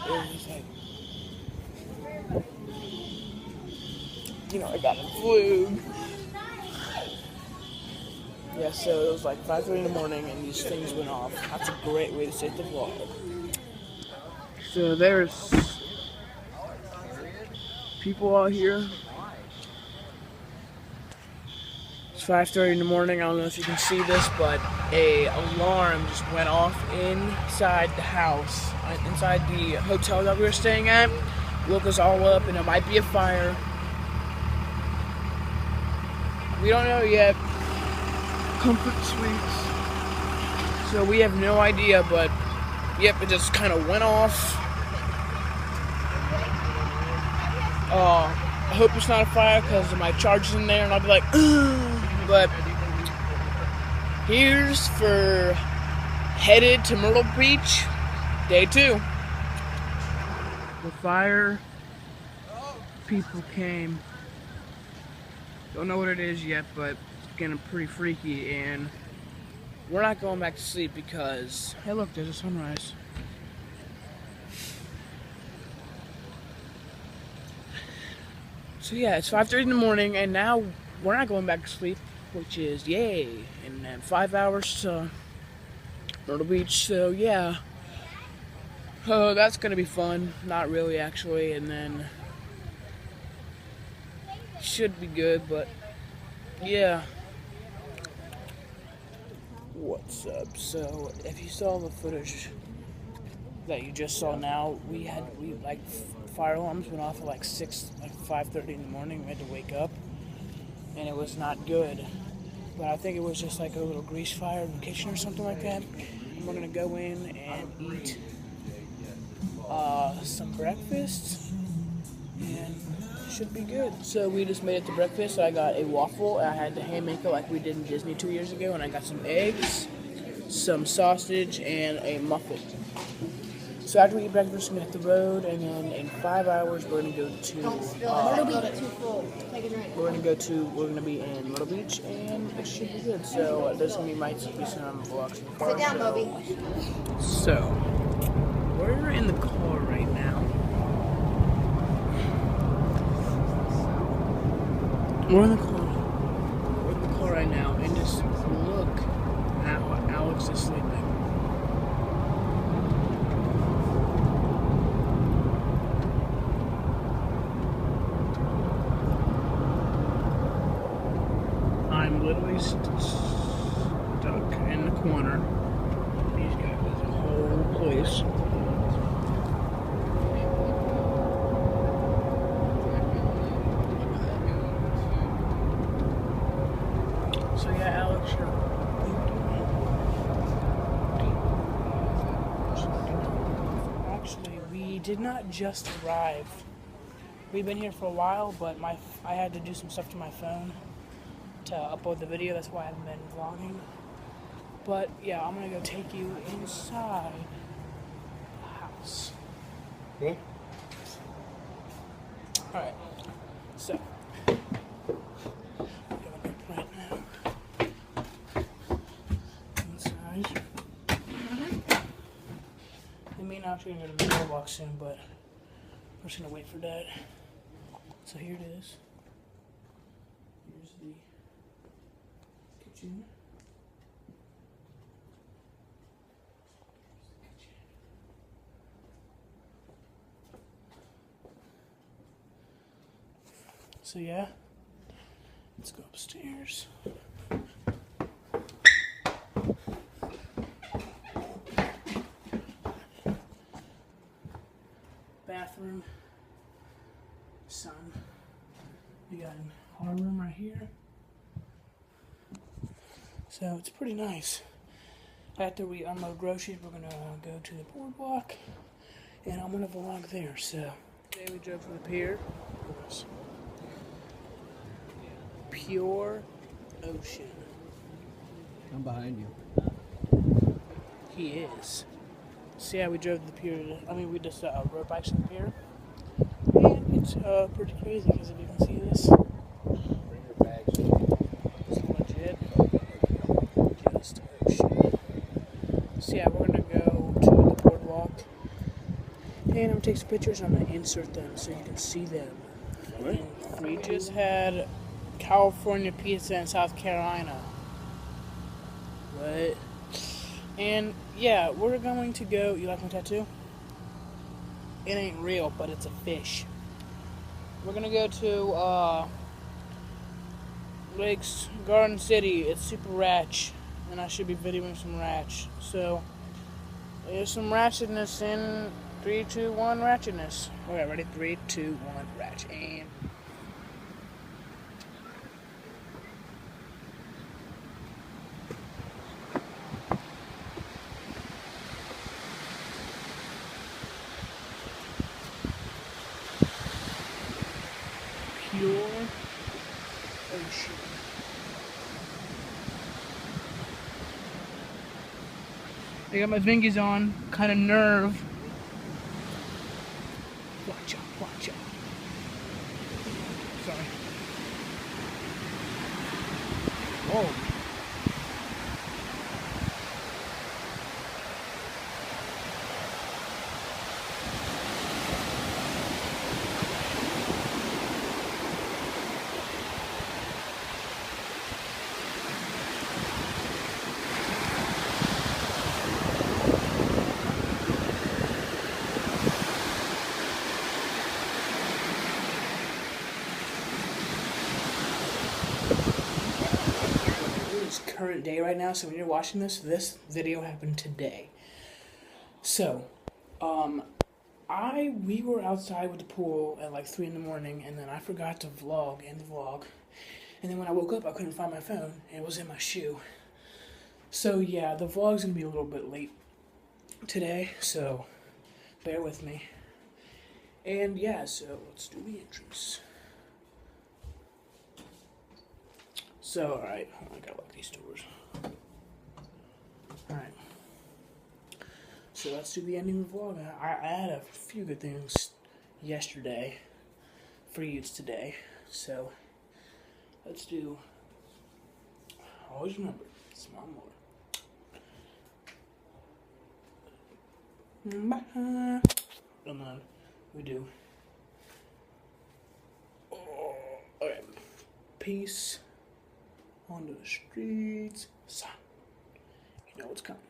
was like, you know, I got a flu. Yeah, so it was like 5:30 in the morning and these things went off. That's a great way to start the vlog. So there's people out here. It's 5:30 in the morning. I don't know if you can see this, but a alarm just went off inside the house, inside the hotel that we were staying at. Woke us all up, and it might be a fire. We don't know yet. Comfort suites. So we have no idea, but yep, it just kind of went off. I hope it's not a fire because my charger's in there and I'll be like, ugh. But here's for headed to Myrtle Beach, day 2. The fire people came. Don't know what it is yet, but it's getting pretty freaky and we're not going back to sleep because, hey look, there's a sunrise. So yeah, it's 5:30 in the morning and now we're not going back to sleep, which is yay. And then 5 hours to Myrtle Beach, so yeah. Oh, that's gonna be fun. Not really actually, and then should be good, but yeah. What's up? So if you saw the footage that you just saw now, we like fire alarms went off at like 5:30 in the morning. We had to wake up and it was not good. But I think it was just like a little grease fire in the kitchen or something like that. And we're gonna go in and eat some breakfast and it should be good. So we just made it to breakfast. I got a waffle. I had to hand make it like we did in Disney 2 years ago, and I got some eggs, some sausage, and a muffin. So after we eat breakfast, we're gonna hit the road, and then in 5 hours we're gonna go to Myrtle Beach. Too full. Take a drink. we're gonna be in Myrtle Beach, and it should be good. So there's gonna might be some vlogs. Sit down, Moby. So we're in the car right now. We're in the car right now, and just look at what Alex is sleeping. I'm literally stuck in the corner. These guys, the whole place. So yeah, Alex, actually, we did not just arrive. We've been here for a while, but I had to do some stuff to my phone to upload the video. That's why I haven't been vlogging. But yeah, I'm gonna go take you inside the house. Yeah. All right. So. Right now. Inside. I mean, I'm actually gonna go to the mailbox soon, but I'm just gonna wait for that. So here it is. Here's the kitchen. So yeah, let's go upstairs. Bathroom, sun. We got a our room right here. So it's pretty nice. After we unload groceries, we're gonna go to the boardwalk, and I'm gonna vlog there. So today we drove to the pier. Pure ocean. I'm behind you. He is. So yeah, we drove to the pier. We just rode bikes to the pier, and it's pretty crazy because if you can see this, Bring your bags. it's legit just ocean. So yeah, we're gonna go to the boardwalk, And I'm gonna take some pictures and I'm gonna insert them so you can see them. What? We just had California pizza in South Carolina. What? And yeah, we're going to go. You like my tattoo? It ain't real, but it's a fish. We're gonna go to Lakes Garden City. It's super ratch, and I should be videoing some ratch. So there's some ratchetness in 3, 2, 1 ratchetness. Okay, ready? 3, 2, 1 ratchet. And pure ocean. I got my vingies on, kind of nerve. Watch out, watch out. Sorry. Whoa. It's current day right now, so when you're watching this video happened today. So, we were outside with the pool at like 3 in the morning, and then I forgot to end the vlog. And then when I woke up, I couldn't find my phone, and it was in my shoe. So yeah, the vlog's gonna be a little bit late today, so bear with me. And yeah, so let's do the entrance. So, alright, I gotta lock these doors. Alright. So let's do the ending of the vlog. I had a few good things yesterday for you today. So let's do. Always remember, smile more. And then we do. Alright. Peace on the streets. Son, you know what's coming.